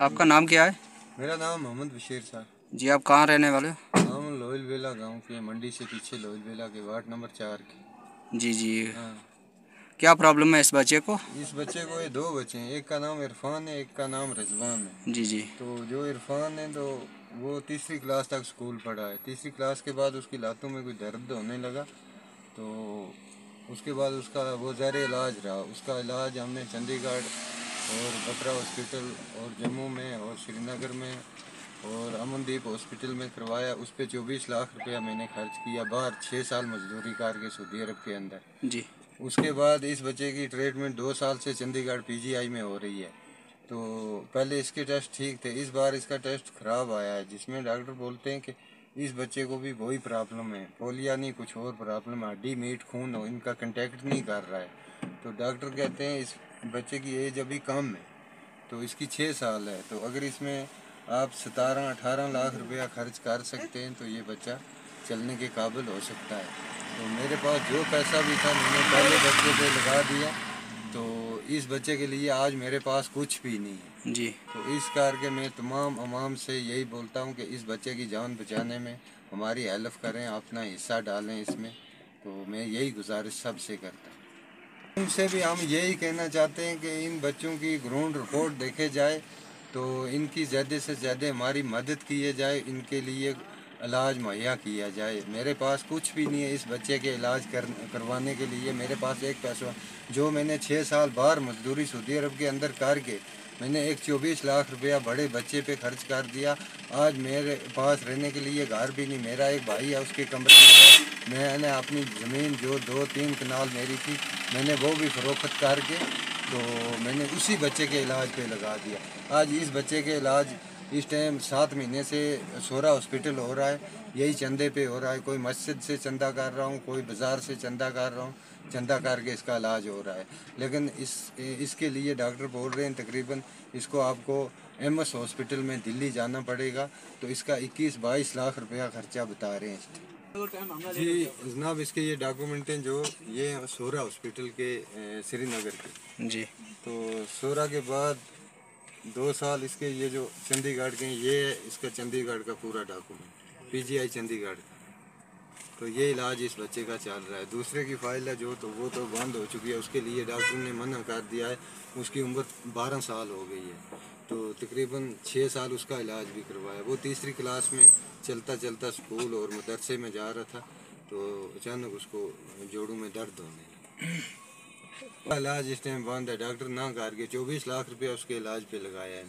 आपका नाम क्या है? मेरा नाम मोहम्मद बशीर साहब। जी, आप कहाँ रहने वाले हो? हम लोयल बेला गाँव के, मंडी से पीछे लोयल बेला के, वार्ड नंबर 4 के। जी जी। हाँ, क्या प्रॉब्लम है इस बच्चे को? इस बच्चे को ये 2 बच्चे हैं, एक का नाम इरफान है, एक का नाम रिजवान है। जी जी। तो जो इरफान है तो वो तीसरी क्लास तक स्कूल पढ़ा है। तीसरी क्लास के बाद उसकी लातों में कोई दर्द होने लगा, तो उसके बाद उसका वो ज़र इलाज रहा। उसका इलाज हमने चंडीगढ़ और बत्रा हॉस्पिटल और जम्मू में और श्रीनगर में और अमनदीप हॉस्पिटल में करवाया। उस पर 24 लाख रुपया मैंने खर्च किया, बाहर 6 साल मजदूरी करके सऊदी अरब के अंदर। जी। उसके बाद इस बच्चे की ट्रीटमेंट 2 साल से चंडीगढ़ पीजीआई में हो रही है। तो पहले इसके टेस्ट ठीक थे, इस बार इसका टेस्ट ख़राब आया है, जिसमें डॉक्टर बोलते हैं कि इस बच्चे को भी वही प्रॉब्लम है, पोलिया नहीं कुछ और प्रॉब्लम है, हड्डी मीट खून हो इनका कंटेक्ट नहीं कर रहा है। तो डॉक्टर कहते हैं इस बच्चे की एज अभी कम है, तो इसकी 6 साल है, तो अगर इसमें आप 17-18 लाख रुपया खर्च कर सकते हैं तो ये बच्चा चलने के काबिल हो सकता है। तो मेरे पास जो पैसा भी था मैंने पहले बच्चे पे लगा दिया, तो इस बच्चे के लिए आज मेरे पास कुछ भी नहीं है। जी। तो इस करके मैं तमाम अवाम से यही बोलता हूँ कि इस बच्चे की जान बचाने में हमारी हेल्प करें, अपना हिस्सा डालें इसमें। तो मैं यही गुजारिश सबसे करता हूँ। उनसे भी हम यही कहना चाहते हैं कि इन बच्चों की ग्राउंड रिपोर्ट देखे जाए, तो इनकी ज़्यादा से ज़्यादा हमारी मदद की जाए, इनके लिए इलाज मुहैया किया जाए। मेरे पास कुछ भी नहीं है इस बच्चे के इलाज करवाने के लिए। मेरे पास एक पैसा जो मैंने 6 साल बाहर मजदूरी सऊदी अरब के अंदर करके मैंने एक 24 लाख रुपया बड़े बच्चे पे खर्च कर दिया। आज मेरे पास रहने के लिए घर भी नहीं। मेरा एक भाई है, उसके कमरे में मैंने अपनी ज़मीन जो 2-3 कनाल मेरी थी मैंने वो भी फ़रोख्त करके तो मैंने उसी बच्चे के इलाज पे लगा दिया। आज इस बच्चे के इलाज इस टाइम 7 महीने से सोरा हॉस्पिटल हो रहा है, यही चंदे पे हो रहा है। कोई मस्जिद से चंदा कर रहा हूँ, कोई बाज़ार से चंदा कर रहा हूँ, चंदा करके इसका इलाज हो रहा है। लेकिन इसके लिए डॉक्टर बोल रहे हैं तकरीबन इसको आपको एमएस हॉस्पिटल में दिल्ली जाना पड़ेगा, तो इसका 21-22 लाख रुपया खर्चा बता रहे हैं। जी जनाब, इसके ये डॉक्यूमेंट हैं, जो ये सोरा हॉस्पिटल के श्रीनगर के। जी। तो सोरा के बाद 2 साल इसके ये जो चंडीगढ़ के, ये इसका चंडीगढ़ का पूरा डॉक्यूमेंट पीजीआई चंडीगढ़ का। तो ये इलाज इस बच्चे का चल रहा है। दूसरे की फाइल है जो, तो वो तो बंद हो चुकी है, उसके लिए डॉक्टर ने मना कर दिया है। उसकी उम्र 12 साल हो गई है, तो तकरीबन 6 साल उसका इलाज भी करवाया। वो तीसरी क्लास में चलता चलता स्कूल और मदरसे में जा रहा था, तो अचानक उसको जोड़ों में दर्द होने लगा। इलाज इस टाइम बंद है, डॉक्टर ना करके 24 लाख रुपया उसके इलाज पे लगाया है।